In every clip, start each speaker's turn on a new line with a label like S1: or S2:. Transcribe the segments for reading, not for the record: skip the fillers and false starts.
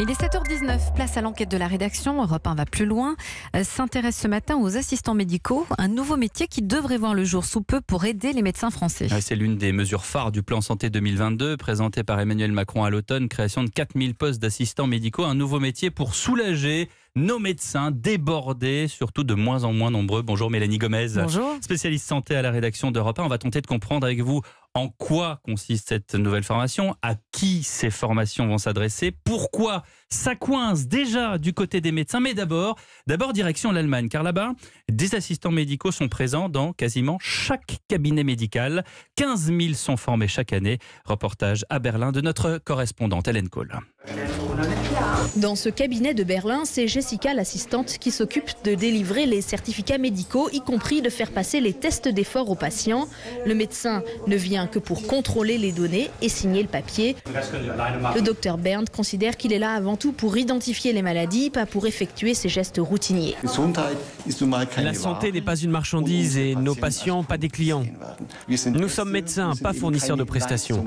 S1: Il est 7h19, place à l'enquête de la rédaction. Europe 1 va plus loin, s'intéresse ce matin aux assistants médicaux, un nouveau métier qui devrait voir le jour sous peu pour aider les médecins français.
S2: C'est l'une des mesures phares du plan santé 2022 présenté par Emmanuel Macron à l'automne, création de 4000 postes d'assistants médicaux, un nouveau métier pour soulager nos médecins débordés, surtout de moins en moins nombreux. Bonjour Mélanie Gomez.
S1: Bonjour.
S2: Spécialiste santé à la rédaction d'Europe 1. On va tenter de comprendre avec vous en quoi consiste cette nouvelle formation, à qui ces formations vont s'adresser, pourquoi ça coince déjà du côté des médecins. Mais d'abord direction l'Allemagne, car là-bas, des assistants médicaux sont présents dans quasiment chaque cabinet médical. 15 000 sont formés chaque année. Reportage à Berlin de notre correspondante Hélène Kohl.
S3: Dans ce cabinet de Berlin, c'est Jessica, l'assistante, qui s'occupe de délivrer les certificats médicaux, y compris de faire passer les tests d'effort aux patients. Le médecin ne vient que pour contrôler les données et signer le papier. Le docteur Berndt considère qu'il est là avant tout pour identifier les maladies, pas pour effectuer ces gestes routiniers.
S4: La santé n'est pas une marchandise et nos patients, pas des clients. Nous sommes médecins, pas fournisseurs de prestations.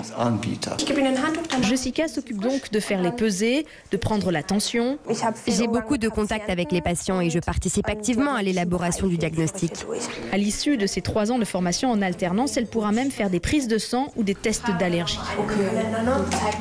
S3: Jessica s'occupe donc de faire les pesées, de prendre la tension.
S5: J'ai beaucoup de contacts avec les patients et je participe activement à l'élaboration du diagnostic.
S3: À l'issue de ses 3 ans de formation en alternance, elle pourra même faire des prises de sang ou des tests d'allergie.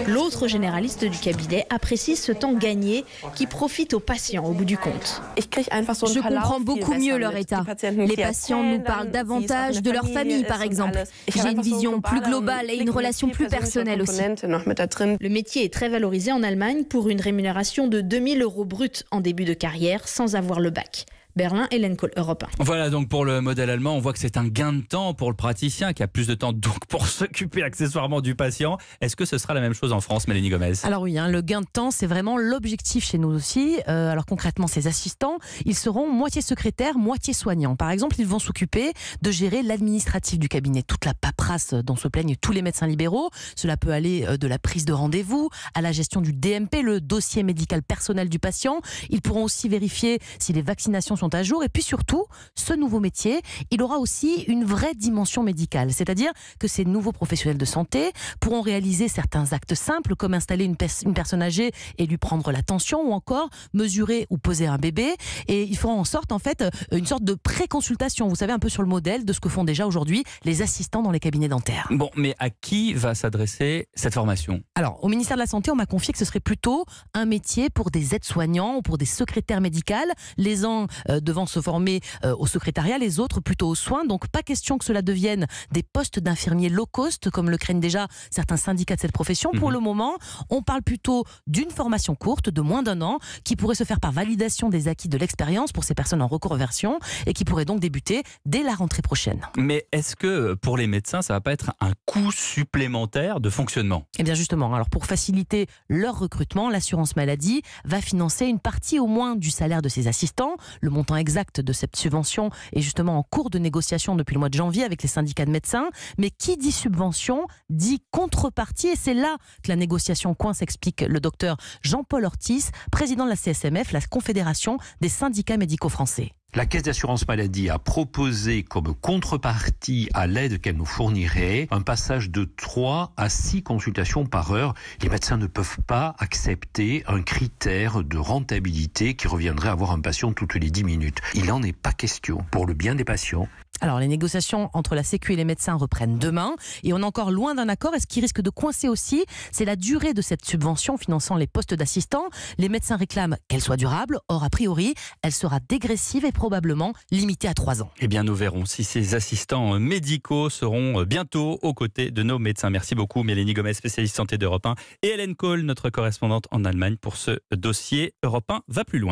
S3: L'autre généraliste du cabinet apprécie ce temps gagné qui profite aux patients au bout du compte.
S5: Je comprends beaucoup mieux leur état. Les patients nous parlent davantage de leur famille, par exemple. J'ai une vision plus globale et une relation plus personnelle aussi.
S3: Le métier est très valorisé en Allemagne pour une rémunération de 2 000 € brut en début de carrière sans avoir le bac. Berlin, Hélène Kohl, Europe 1.
S2: Voilà donc pour le modèle allemand, on voit que c'est un gain de temps pour le praticien qui a plus de temps donc pour s'occuper accessoirement du patient. Est-ce que ce sera la même chose en France, Mélanie Gomez?
S6: Alors oui, le gain de temps, c'est vraiment l'objectif chez nous aussi. Alors concrètement, ces assistants, ils seront moitié secrétaires, moitié soignants. Par exemple, ils vont s'occuper de gérer l'administratif du cabinet, toute la paperasse dont se plaignent tous les médecins libéraux. Cela peut aller de la prise de rendez-vous à la gestion du DMP, le dossier médical personnel du patient. Ils pourront aussi vérifier si les vaccinations sont à jour. Et puis surtout, ce nouveau métier, il aura aussi une vraie dimension médicale. C'est-à-dire que ces nouveaux professionnels de santé pourront réaliser certains actes simples comme installer une personne âgée et lui prendre la tension ou encore mesurer ou peser un bébé. Et ils feront en sorte, en fait, une sorte de pré-consultation. Vous savez, un peu sur le modèle de ce que font déjà aujourd'hui les assistants dans les cabinets dentaires.
S2: Bon, mais à qui va s'adresser cette formation?
S6: Alors, au ministère de la Santé, on m'a confié que ce serait plutôt un métier pour des aides-soignants ou pour des secrétaires médicales. Les uns devant se former au secrétariat, les autres plutôt aux soins. Donc pas question que cela devienne des postes d'infirmiers low cost, comme le craignent déjà certains syndicats de cette profession. Pour le moment, on parle plutôt d'une formation courte, de moins d'1 an, qui pourrait se faire par validation des acquis de l'expérience pour ces personnes en reconversion et qui pourrait donc débuter dès la rentrée prochaine.
S2: Mais est-ce que pour les médecins, ça va pas être un coût supplémentaire de fonctionnement?
S6: Eh bien justement, alors pour faciliter leur recrutement, l'assurance maladie va financer une partie au moins du salaire de ses assistants. Le montant exact de cette subvention est justement en cours de négociation depuis le mois de janvier avec les syndicats de médecins. Mais qui dit subvention dit contrepartie, et c'est là que la négociation coince, explique le docteur Jean-Paul Ortiz, président de la CSMF, la Confédération des syndicats médicaux français.
S7: La Caisse d'assurance maladie a proposé comme contrepartie à l'aide qu'elle nous fournirait un passage de 3 à 6 consultations par heure. Les médecins ne peuvent pas accepter un critère de rentabilité qui reviendrait à voir un patient toutes les 10 minutes. Il n'en est pas question pour le bien des patients.
S6: Alors, les négociations entre la Sécu et les médecins reprennent demain et on est encore loin d'un accord. Et ce qui risque de coincer aussi, c'est la durée de cette subvention finançant les postes d'assistants. Les médecins réclament qu'elle soit durable. Or, a priori, elle sera dégressive et probablement limitée à 3 ans.
S2: Eh bien, nous verrons si ces assistants médicaux seront bientôt aux côtés de nos médecins. Merci beaucoup, Mélanie Gomez, spécialiste santé d'Europe 1, et Hélène Kohl, notre correspondante en Allemagne, pour ce dossier. Europe 1 va plus loin.